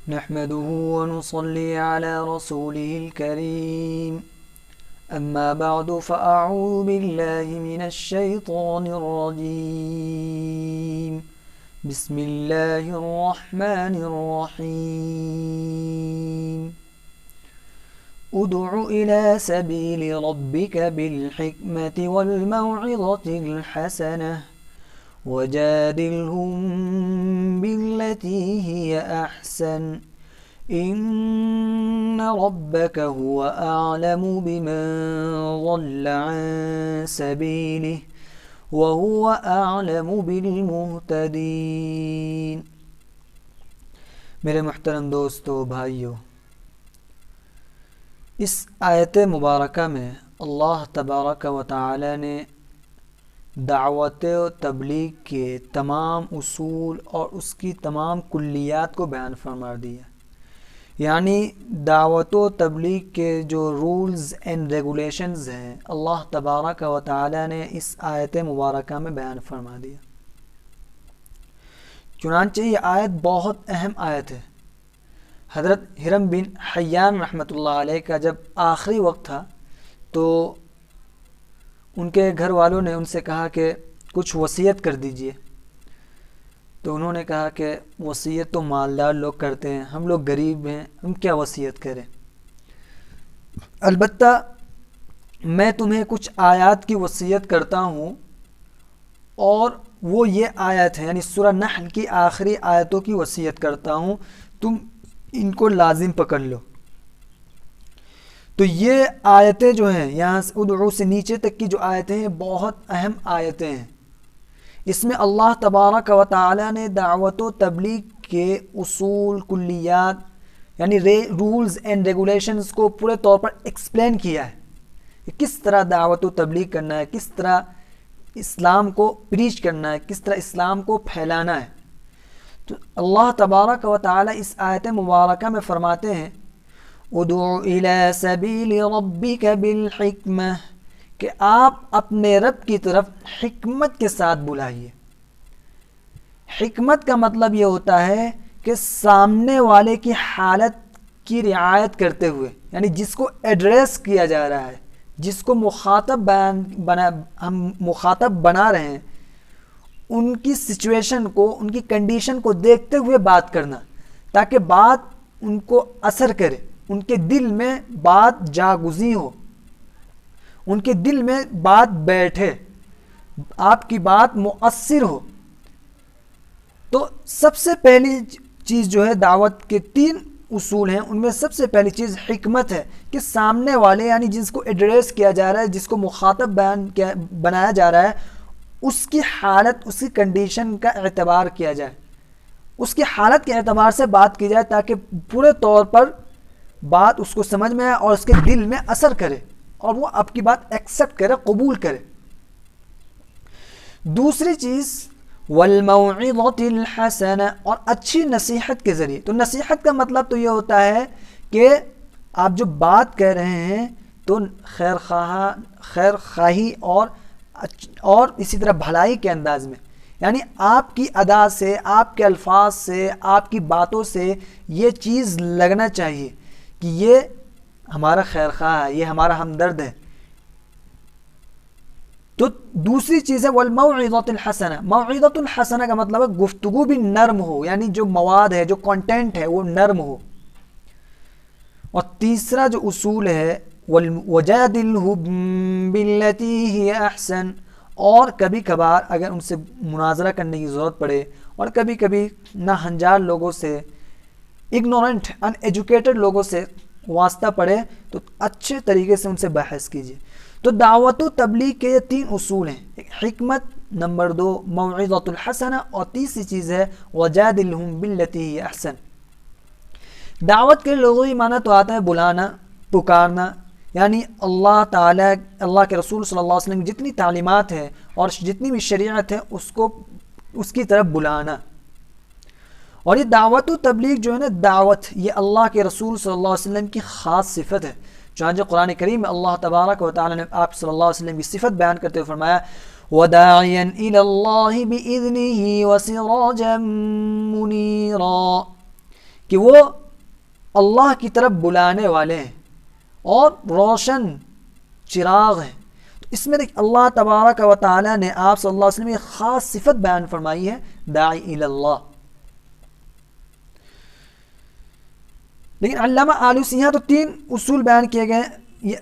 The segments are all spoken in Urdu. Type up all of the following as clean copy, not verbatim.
نحمده ونصلي على رسوله الكريم أما بعد فأعوذ بالله من الشيطان الرجيم بسم الله الرحمن الرحيم ادع إلى سبيل ربك بالحكمة والموعظة الحسنة وجادلهم بالتي هي أحسن إن ربك هو أعلم بمن ضل عن سبيله وهو أعلم بالمهتدين۔ میرے محترم دوستو بھائیو، اس آیت مبارکہ میں اللہ تبارک و تعالی نے دعوت و تبلیغ کے تمام اصول اور اس کی تمام کلیات کو بیان فرما دیا، یعنی دعوت و تبلیغ کے جو رولز اینڈ ریگولیشنز ہیں اللہ تبارک و تعالی نے اس آیت مبارکہ میں بیان فرما دیا۔ چنانچہ یہ آیت بہت اہم آیت ہے۔ حضرت ہرم بن حیان رحمۃ اللہ علیہ کا جب آخری وقت تھا تو ان کے گھر والوں نے ان سے کہا کہ کچھ وصیت کر دیجئے، تو انہوں نے کہا کہ وصیت تو مالدار لوگ کرتے ہیں، ہم لوگ غریب ہیں، ہم کیا وصیت کریں، البتہ میں تمہیں کچھ آیات کی وصیت کرتا ہوں، اور وہ یہ آیت ہے، یعنی سورہ نحل کی آخری آیتوں کی وصیت کرتا ہوں، تم ان کو لازم پکڑ لو۔ تو یہ آیتیں جو ہیں یہاں سے ادعو سے نیچے تک کی جو آیتیں ہیں بہت اہم آیتیں ہیں۔ اس میں اللہ تبارک و تعالی نے دعوت و تبلیغ کے اصول کلیات یعنی رولز اینڈ ریگولیشنز کو پورے طور پر ایکسپلین کیا ہے کہ کس طرح دعوت و تبلیغ کرنا ہے، کس طرح اسلام کو پریچ کرنا ہے، کس طرح اسلام کو پھیلانا ہے۔ تو اللہ تبارک و تعالی اس آیت مبارکہ میں فرماتے ہیں ادعو الی سبیل ربک بالحکمہ، کہ آپ اپنے رب کی طرف حکمت کے ساتھ بلائیے۔ حکمت کا مطلب یہ ہوتا ہے کہ سامنے والے کی حالت کی رعایت کرتے ہوئے، یعنی جس کو ایڈریس کیا جا رہا ہے، جس کو ہم مخاطب بنا رہے ہیں، ان کی سچویشن کو، ان کی کنڈیشن کو دیکھتے ہوئے بات کرنا، تاکہ بات ان کو اثر کرے، ان کے دل میں بات جاگزی ہو، ان کے دل میں بات بیٹھے، آپ کی بات مؤثر ہو۔ تو سب سے پہلی چیز جو ہے دعوت کے 3 اصول ہیں، ان میں سب سے پہلی چیز حکمت ہے کہ سامنے والے یعنی جس کو ایڈریس کیا جا رہا ہے، جس کو مخاطب بنایا جا رہا ہے، اس کی حالت، اس کی کنڈیشن کا اعتبار کیا جائے، اس کی حالت کے اعتبار سے بات کی جائے، تاکہ پورے طور پر بات اس کو سمجھ میں آئے اور اس کے دل میں اثر کرے اور وہ آپ کی بات ایکسپٹ کرے، قبول کرے۔ دوسری چیز والموعظۃ الحسنہ، اور اچھی نصیحت کے ذریعے۔ تو نصیحت کا مطلب تو یہ ہوتا ہے کہ آپ جو بات کہہ رہے ہیں تو خیر خواہی اور اسی طرح بھلائی کے انداز میں، یعنی آپ کی ادا سے، آپ کے الفاظ سے، آپ کی باتوں سے یہ چیز لگنا چاہیے کہ یہ ہمارا خیر خواہ ہے، یہ ہمارا ہمدرد ہے۔ تو دوسری چیز ہے والموعظۃ الحسنہ۔ موعظۃ الحسنہ کا مطلب ہے گفتگو بھی نرم ہو، یعنی جو مواد ہے، جو کنٹینٹ ہے وہ نرم ہو۔ اور تیسرا جو اصول ہے وجادلہم باللتی ہی احسن، اور کبھی کبھار اگر ان سے مناظرہ کرنے کی ضرورت پڑے اور کبھی کبھی ناہنجار لوگوں سے، اگنورنٹ ان ایجوکیٹڈ لوگوں سے واسطہ پڑے تو اچھے طریقے سے ان سے بحث کیجیے۔ تو دعوت و تبلیغ کے یہ 3 اصول ہیں، حکمت، نمبر 2 موعظۃ الحسنہ، اور تیسری چیز ہے وجادلہم باللتی ہی احسن۔ دعوت کے لغوی معنی تو آتا ہے بلانا، پکارنا، یعنی اللہ تعالیٰ، اللہ کے رسول صلی اللہ علیہ وسلم کی جتنی تعلیمات ہیں اور جتنی بھی شریعت ہے اس کی طرف بلانا۔ اور یہ دعوت و تبلیغ جو ہے نا، دعوت، یہ اللہ کے رسول صلی اللہ علیہ وسلم کی خاص صفت ہے۔ چنانچہ قرآن کریم میں اللہ تبارک و تعالی نے آپ صلی اللہ علیہ وسلم کی صفت بیان کرتے ہوئے فرمایا وَدَاعِيًا إِلَى اللَّهِ بِإِذْنِهِ وَسِرَاجًا مُنِيرًا، کہ وہ اللہ کی طرف بلانے والے ہیں اور روشن چراغ ہیں. تو اس میں دیکھ اللہ تبارک و تعالیٰ نے آپ صلی اللہ علیہ وسلم ایک خاص صفت بیان فرمائی ہے، داعی الی اللہ. لیکن علامہ آلوسی یہاں تو 3 اصول بیان کیے گئے ہیں،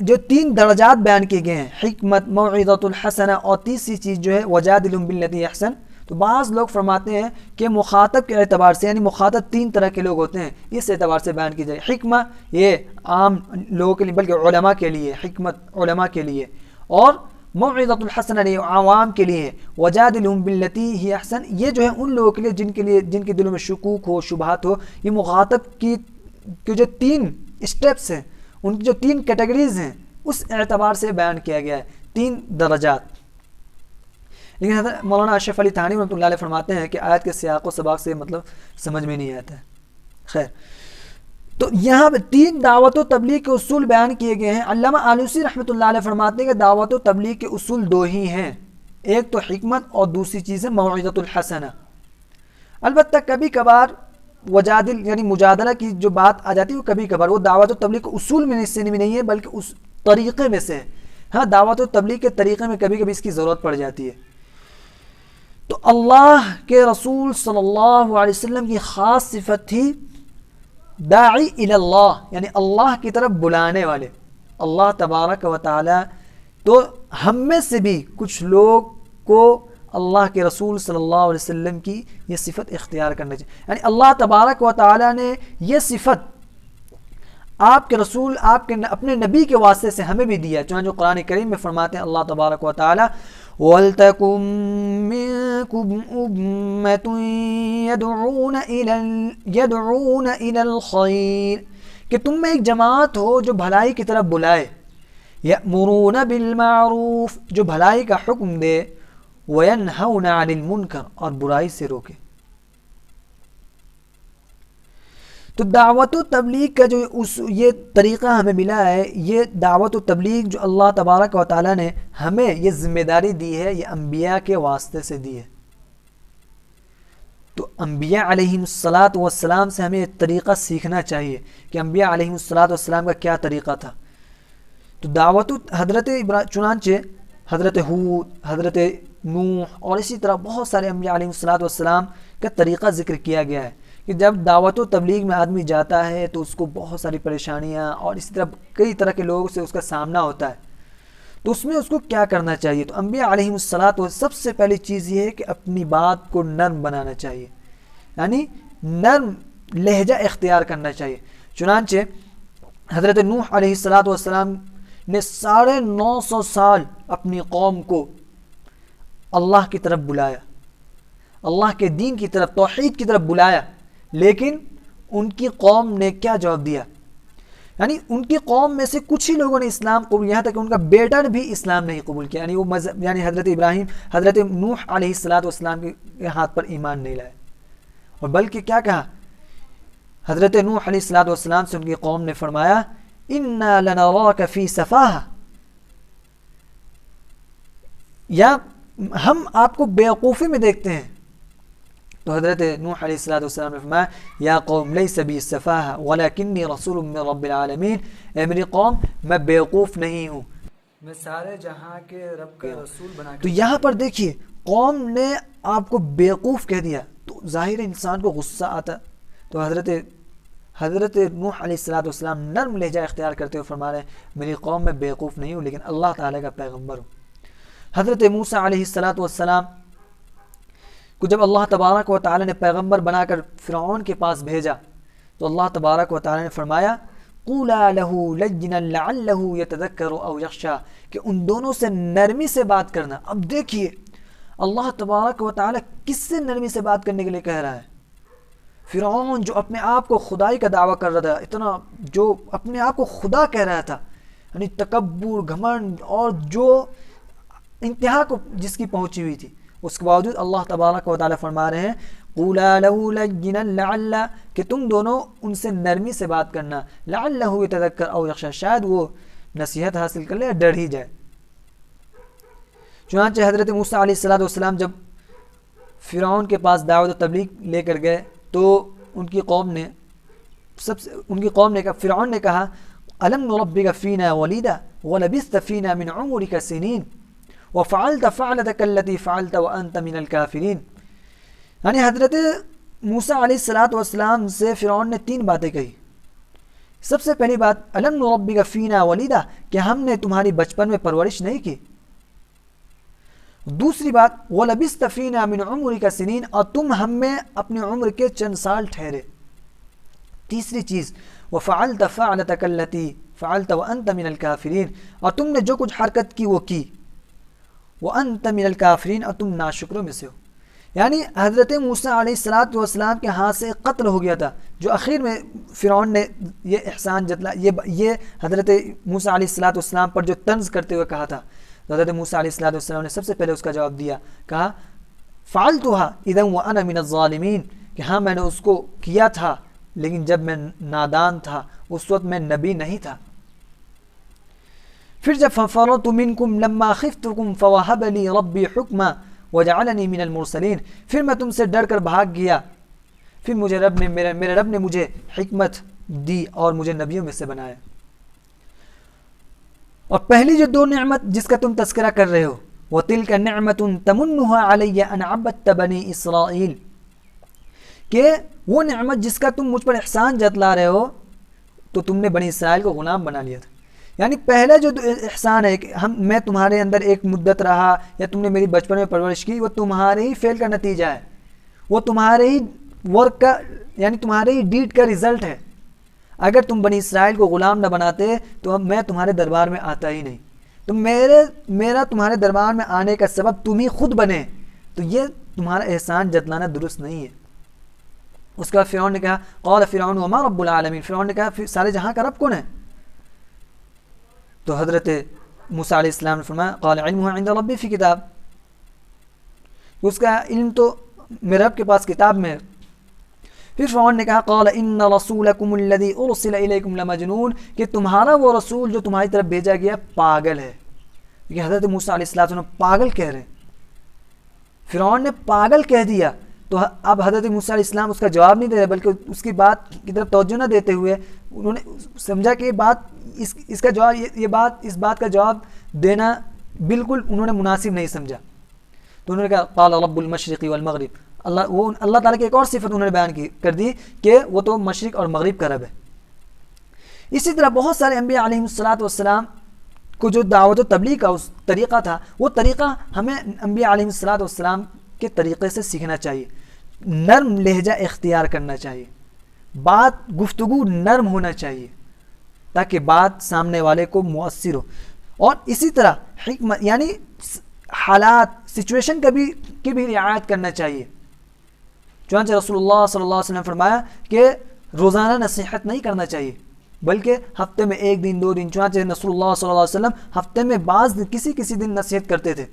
جو 3 درجات بیان کیے گئے ہیں، حکمت، موعظۃ الحسنہ، اور تیسری چیز جو ہے وجادلہم باللتی احسن. تو بعض لوگ فرماتے ہیں کہ مخاطب کے اعتبار سے، یعنی مخاطب 3 طرح کے لوگ ہوتے ہیں، اس اعتبار سے بیان کی جائے. حکمہ یہ عام لوگوں کے لیے، بلکہ علماء کے لیے، حکمت علماء کے لیے، اور موعظۃ الحسنہ یہ عوام کے لیے، وجادلہم باللتی ہی احسن یہ جو ہے ان لوگوں کے لیے جن کے دلوں میں شکوک ہو، شبہات ہو. یہ مخاطب کی جو 3 اسٹیپس ہیں، ان کی جو 3 کیٹیگریز ہیں، اس اعتبار سے بیان کیا گیا ہے، 3 درجات. لیکن حضرت مولانا اشرف علی تھانوی رحمۃ اللہ علیہ فرماتے ہیں کہ آیت کے سیاق و سباق سے مطلب سمجھ میں نہیں آتا ہے. خیر، تو یہاں پہ 3 دعوت و تبلیغ کے اصول بیان کیے گئے ہیں. علامہ آلوسی رحمۃ اللہ علیہ فرماتے ہیں کہ دعوت و تبلیغ کے اصول 2 ہی ہیں، ایک تو حکمت اور دوسری چیز ہے موعظۃ الحسنہ. البتہ کبھی کبھار وجادل یعنی مجادلہ کی جو بات آ جاتی ہے وہ کبھی کبھار، وہ دعوت و تبلیغ کے اصول میں سے نہیں ہے بلکہ اس طریقے میں سے ہے. ہاں، دعوت و تبلیغ کے طریقے میں کبھی کبھی اس کی ضرورت پڑ جاتی ہے. تو اللہ کے رسول صلی اللہ علیہ وسلم کی خاص صفت تھی داعی الی اللہ، یعنی اللہ کی طرف بلانے والے. اللہ تبارک و تعالی تو ہم میں سے بھی کچھ لوگ کو اللہ کے رسول صلی اللہ علیہ وسلم کی یہ صفت اختیار کرنا چاہیے. یعنی اللہ تبارک و تعالی نے یہ صفت آپ کے رسول، آپ کے اپنے نبی کے واسطے سے ہمیں بھی دیا. چنانچہ قرآن کریم میں فرماتے ہیں اللہ تبارک و تعالی وَلْتَكُن مِّنكُمْ أُمَّةٌ يَدْعُونَ إِلَى الْخَيْرِ کہ تم میں ایک جماعت ہو جو بھلائی کی طرف بلائے، يَأْمُرُونَ بِالْمَعْرُوفِ جو بھلائی کا حکم دے، وَيَنْهَوْنَ عَنِ الْمُنْكَرِ اور برائی سے روکے. تو دعوت و تبلیغ کا جو یہ طریقہ ہمیں ملا ہے، یہ دعوت و تبلیغ جو اللہ تبارک و تعالیٰ نے ہمیں یہ ذمہ داری دی ہے، یہ انبیاء کے واسطے سے دی ہے. تو انبیاء علیہم الصلاۃ سے ہمیں یہ طریقہ سیکھنا چاہیے کہ انبیاء علیہم الصلاۃ کا کیا طریقہ تھا. تو دعوت چنانچہ حضرت ہود، حضرت نوح اور اسی طرح بہت سارے انبیاء علیہم الصلاۃ کا طریقہ ذکر کیا گیا ہے کہ جب دعوت و تبلیغ میں آدمی جاتا ہے تو اس کو بہت ساری پریشانیاں اور اسی طرح کئی طرح کے لوگوں سے اس کا سامنا ہوتا ہے. تو اس میں اس کو کیا کرنا چاہیے؟ تو انبیاء علیہم الصلاۃ سب سے پہلی چیز یہ ہے کہ اپنی بات کو نرم بنانا چاہیے، یعنی نرم لہجہ اختیار کرنا چاہیے. چنانچہ حضرت نوح علیہ السلام نے 950 سال اپنی قوم کو اللہ کی طرف بلایا، اللہ کے دین کی طرف، توحید کی طرف بلایا. لیکن ان کی قوم نے کیا جواب دیا؟ یعنی ان کی قوم میں سے کچھ ہی لوگوں نے اسلام قبول، یہاں تک کہ ان کا بیٹا نے بھی اسلام نہیں قبول کیا. یعنی وہ مذہب، یعنی حضرت ابراہیم، حضرت نوح علیہ السلام کے ہاتھ پر ایمان نہیں لائے، اور بلکہ کیا کہا؟ حضرت نوح علیہ السلام سے ان کی قوم نے فرمایا اِنَّا لَنَرَاكَ فِي سَفَاهَةٍ، یا ہم آپ کو بیوقوفی میں دیکھتے ہیں. تو حضرت نوح علیہ السلام نے فرمایا یا قوم لیس بی سفاہہ ولکنی رسول من رب العالمین، اے میری قوم میں بیوقوف نہیں ہوں، میں سارے جہاں کے رب کا رسول بنا کے. تو یہاں پر دیکھیے قوم نے آپ کو بیوقوف کہہ دیا تو ظاہر انسان کو غصہ آتا. تو حضرت نوح علیہ السلام نرم لہجہ اختیار کرتے ہوئے فرما رہے ہیں میری قوم میں بیوقوف نہیں ہوں لیکن اللہ تعالیٰ کا پیغمبر ہوں. حضرت موسیٰ علیہ السلام کو جب اللہ تبارک و تعالی نے پیغمبر بنا کر فرعون کے پاس بھیجا تو اللہ تبارک و تعالی نے فرمایا قولا له لجنا لعله يتذكر او يخشى کہ ان دونوں سے نرمی سے بات کرنا. اب دیکھیے اللہ تبارک و تعالی کس سے نرمی سے بات کرنے کے لیے کہہ رہا ہے؟ فرعون جو اپنے آپ کو خدائی کا دعویٰ کر رہا تھا، اتنا جو اپنے آپ کو خدا کہہ رہا تھا، یعنی تکبر، گھمنڈ اور جو انتہا کو جس کی پہنچی ہوئی تھی، اس کے باوجود اللہ تبارک و تعالی فرما رہے ہیں قولا له لجنا لعل کہ تم دونوں ان سے نرمی سے بات کرنا، لعلہ یتذکر او یخشی شاید وہ نصیحت حاصل کر لے یا ڈر ہی جائے. چنانچہ حضرت موسیٰ علیہ السلام جب فرعون کے پاس دعوت و تبلیغ لے کر گئے تو ان کی قوم نے سب سے ان کی قوم نے کہا، فرعون نے کہا الم نربک فینا ولیدا ولبثت فینا من عمرک سنین وفعلت فعلتک التی فعلت وانت من الکافرین. یعنی حضرت موسیٰ علیہ السلام سے فرعون نے 3 باتیں کہی. سب سے پہلی بات الم نربک فینا ولیدا، کہ ہم نے تمہاری بچپن میں پرورش نہیں کی. دوسری بات وَلَبِثْتَ فِينَا مِنْ عُمُرِكَ سِنِينَ، اور تم ہم میں اپنی عمر کے چند سال ٹھہرے. تیسری چیز وَفَعَلْتَ فَعْلَتَكَ الَّتِي فَعَلْتَ وَأَنْتَ مِنَ الْكَافِرِينَ، اور تم نے جو کچھ حرکت کی وہ کی. وَأَنْتَ مِنَ الْكَافِرِينَ، اور تم ناشکروں میں سے ہو. یعنی حضرت موسیٰ علیہ السلام کے ہاتھ سے قتل ہو گیا تھا، جو اخیر میں فرعون نے یہ احسان جتلا، یہ حضرت موسیٰ علیہ السلام پر جو طنز کرتے ہوئے کہا تھا. حضرت موسیٰ علیہ السلام نے سب سے پہلے اس کا جواب دیا، کہا فعلتها اذا وانا من الظالمین، کہ ہاں میں نے اس کو کیا تھا لیکن جب میں نادان تھا، اس وقت میں نبی نہیں تھا. پھر جب ففررت منکم لما خفتکم فوہب لی ربی حکما وجعلنی من المرسلین، پھر میں تم سے ڈر کر بھاگ گیا، پھر مجھے میرے رب نے مجھے حکمت دی اور مجھے نبیوں میں سے بنایا. اور پہلی جو 2 نعمت جس کا تم تذکرہ کر رہے ہو، وَتِلْكَ نِعْمَةٌ تَمُنُّهَا عَلَيَّ أَنْ عَبَدْتَ بَنِي إِسْرَائِيل، کہ وہ نعمت جس کا تم مجھ پر احسان جتلا رہے ہو تو تم نے بنی اسرائیل کو غلام بنا لیا تھا. یعنی پہلا جو احسان ہے کہ میں تمہارے اندر ایک مدت رہا یا تم نے میری بچپن میں پرورش کی، وہ تمہارے ہی فعل کا نتیجہ ہے، وہ تمہارے ہی ورک کا، یعنی تمہارے ہی ڈیڈ کا رزلٹ ہے. اگر تم بنی اسرائیل کو غلام نہ بناتے تو میں تمہارے دربار میں آتا ہی نہیں. تو میرا تمہارے دربار میں آنے کا سبب تم ہی خود بنے، تو یہ تمہارا احسان جتلانا درست نہیں ہے. اس کے بعد فرعون نے کہا قال فرعون وما رب العالمین، فرعون نے کہا سارے جہاں کا رب کون ہے؟ تو حضرت موسیٰ علیہ السلام نے فرمایا قال علمہ عند ربی فی کتاب، اس کا علم تو میرے رب کے پاس کتاب میں ہے. پھر فرعون نے کہا قال ان رسولکم الذی ارسل الیکم لمجنون، کہ تمہارا وہ رسول جو تمہاری طرف بھیجا گیا پاگل ہے. کہ حضرت موسیٰ علیہ السلام پاگل کہہ رہے ہیں، فرعون نے پاگل کہہ دیا. تو اب حضرت موسیٰ علیہ السلام اس کا جواب نہیں دے رہے، بلکہ اس کی بات کی طرف توجہ نہ دیتے ہوئے انہوں نے سمجھا کہ اس کا جواب اس بات کا جواب دینا بالکل انہوں نے مناسب نہیں سمجھا. تو انہوں نے کہا قال رب المشرق والمغرب، اللہ تعالیٰ کی ایک اور صفت انہوں نے بیان کر دی کہ وہ تو مشرق اور مغرب کا رب ہے. اسی طرح بہت سارے انبیاء علیہ السلام کو جو دعوت و تبلیغ کا اس طریقہ تھا، وہ طریقہ ہمیں انبیاء علیہ السلام کے طریقے سے سیکھنا چاہیے. نرم لہجہ اختیار کرنا چاہیے، گفتگو نرم ہونا چاہیے تاکہ بات سامنے والے کو مؤثر ہو. اور اسی طرح حکمت یعنی حالات سچویشن کی بھی رعایت کرنا چاہیے. چنانچہ رسول اللہ صلی اللہ علیہ وسلم نے فرمایا کہ روزانہ نصیحت نہیں کرنا چاہیے بلکہ ہفتے میں 1 دن 2 دن. چنانچہ رسول اللہ صلی اللہ علیہ وسلم ہفتے میں بعض کسی دن نصیحت کرتے تھے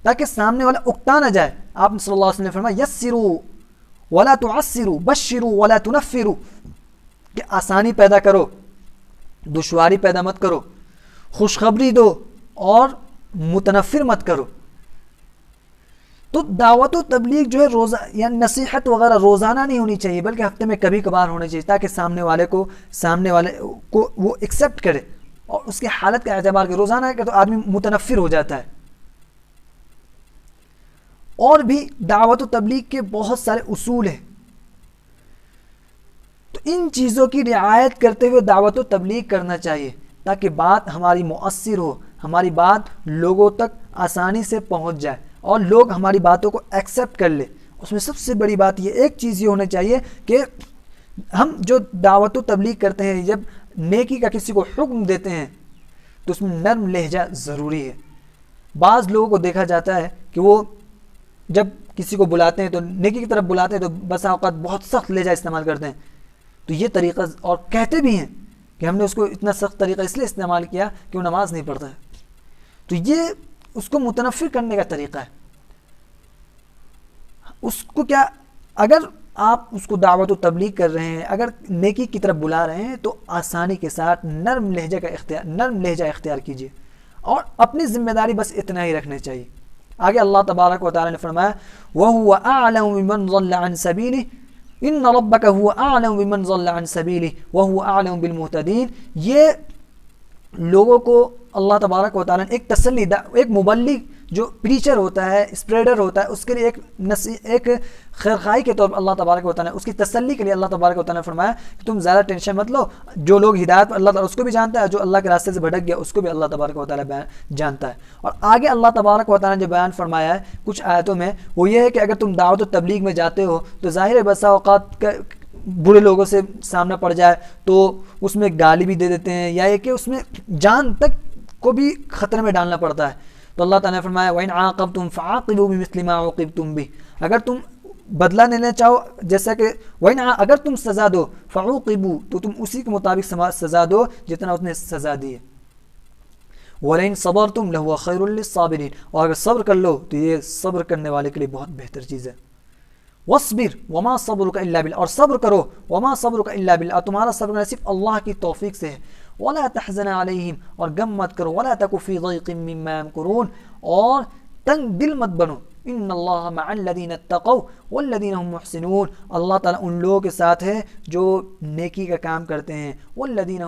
تاکہ سامنے والا اکتا نہ جائے. آپ نے صلی اللہ علیہ وسلم نے فرمایا یسروا ولا تعسروا بشروا ولا تنفروا، کہ آسانی پیدا کرو، دشواری پیدا مت کرو، خوشخبری دو اور متنفر مت کرو. تو دعوت و تبلیغ جو ہے یعنی نصیحت وغیرہ روزانہ نہیں ہونی چاہیے بلکہ ہفتے میں کبھی کبھار ہونا چاہیے تاکہ سامنے والے کو وہ ایکسیپٹ کرے اور اس کی حالت کا اعتبار کرے. روزانہ کہ تو آدمی متنفر ہو جاتا ہے. اور بھی دعوت و تبلیغ کے بہت سارے اصول ہیں، تو ان چیزوں کی رعایت کرتے ہوئے دعوت و تبلیغ کرنا چاہیے تاکہ بات ہماری مؤثر ہو، ہماری بات لوگوں تک آسانی سے پہنچ جائے اور لوگ ہماری باتوں کو ایکسیپٹ کر لیں. اس میں سب سے بڑی بات ایک چیز یہ ہونا چاہیے کہ ہم جو دعوت و تبلیغ کرتے ہیں، جب نیکی کا کسی کو حکم دیتے ہیں تو اس میں نرم لہجہ ضروری ہے. بعض لوگوں کو دیکھا جاتا ہے کہ وہ جب کسی کو بلاتے ہیں تو نیکی کی طرف بلاتے ہیں تو بسا اوقات بہت سخت لہجہ استعمال کرتے ہیں. تو یہ طریقہ، اور کہتے بھی ہیں کہ ہم نے اس کو اتنا سخت طریقہ اس لیے استعمال کیا کہ وہ نماز نہیں پڑھتا ہے. تو یہ اس کو متنفر کرنے کا طریقہ ہے. اس کو کیا، اگر آپ اس کو دعوت و تبلیغ کر رہے ہیں، اگر نیکی کی طرف بلا رہے ہیں تو آسانی کے ساتھ نرم لہجہ اختیار کیجیے اور اپنی ذمہ داری بس اتنا ہی رکھنا چاہیے. آگے اللہ تبارک و تعالی نے فرمایا وَهُوَ أَعْلَمُ بِمَنْ ضَلَّ عَنْ سَبِيلِهِ، ان ربک هو اعلم بمن ضل عن سبیلہ وهو اعلم بالمہتدین. یہ لوگوں کو اللہ تبارک و تعالیٰ نے ایک تسلی، ایک مبلغ جو پریچر ہوتا ہے، اسپریڈر ہوتا ہے، اس کے لیے ایک خیرخواہی کے طور پر اللہ تبارک و تعالیٰ نے اس کی تسلی کے لیے اللہ تبارک و تعالیٰ نے فرمایا کہ تم زیادہ ٹینشن مت لو. جو لوگ ہدایت پر اللہ تعالیٰ اس کو بھی جانتا ہے، جو اللہ کے راستے سے بھٹک گیا اس کو بھی اللہ تبارک و تعالیٰ جانتا ہے. اور آگے اللہ تبارک و تعالیٰ نے جو بیان فرمایا ہے کچھ آیتوں میں وہ یہ ہے کہ اگر تم دعوت و تبلیغ میں جاتے ہو تو ظاہر ہے بسا اوقات برے لوگوں سے سامنا پڑ جائے تو اس میں گالی بھی دے دیتے ہیں، یا یہ کہ اس میں جان تک کو بھی خطرے میں ڈالنا پڑتا ہے. تو اللہ تعالیٰ نے فرمایا وَإِنْ عَاقَبْتُمْ فَعَاقِبُوا بِمِثْلِ مَا عُوقِبْتُمْ بِهِ، اگر تم بدلہ لینا چاہو جیسا کہ اگر تم سزا دو فَعُوقِبُوا تو تم اسی کے مطابق سزا دو جتنا اس نے سزا دی ہے. وَلَئِنْ صَبَرْتُمْ لَهُوَ خَيْرٌ لِلصَّابِرِينَ، اور اگر صبر کر لو تو یہ صبر کرنے والے کے لیے بہت بہتر چیز ہے. وَاصْبِرْ وَمَا صَبْرُكَ إِلَّا بِاللَّهِ، اور صبر کرو وَمَا صَبْرُكَ إِلَّا بِاللَّهِ، تمہارا صبر صرف اللہ کی توفیق سے ہے. وَلَا تَحْزَنْ عَلَيْهِمْ، اور غم مت کرو. وَلَا تَكُ فِي ضَيْقٍ مِّمَّا يَمْكُرُونَ، اور تنگ دل مت بنو. ان اللہ مع الذین اتقوا والذین هم محسنون، اللہ تعالیٰ ان لوگوں کے ساتھ ہے جو نیکی کا کام کرتے ہیں. والذین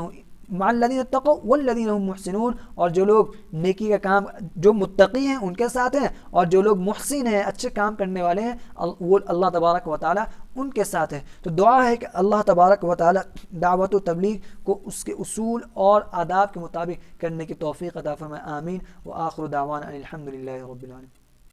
مع الذین اتقوا والذین هم محسنون، اور جو لوگ نیکی کا کام، جو متقی ہیں ان کے ساتھ ہیں، اور جو لوگ محسن ہیں اچھے کام کرنے والے ہیں وہ اللہ تبارک و تعالیٰ ان کے ساتھ ہے. تو دعا ہے کہ اللہ تبارک و تعالیٰ دعوت و تبلیغ کو اس کے اصول اور آداب کے مطابق کرنے کی توفیق عطا فرمائے. آمین. وآخر دعوانا الحمد للہ رب العالمین.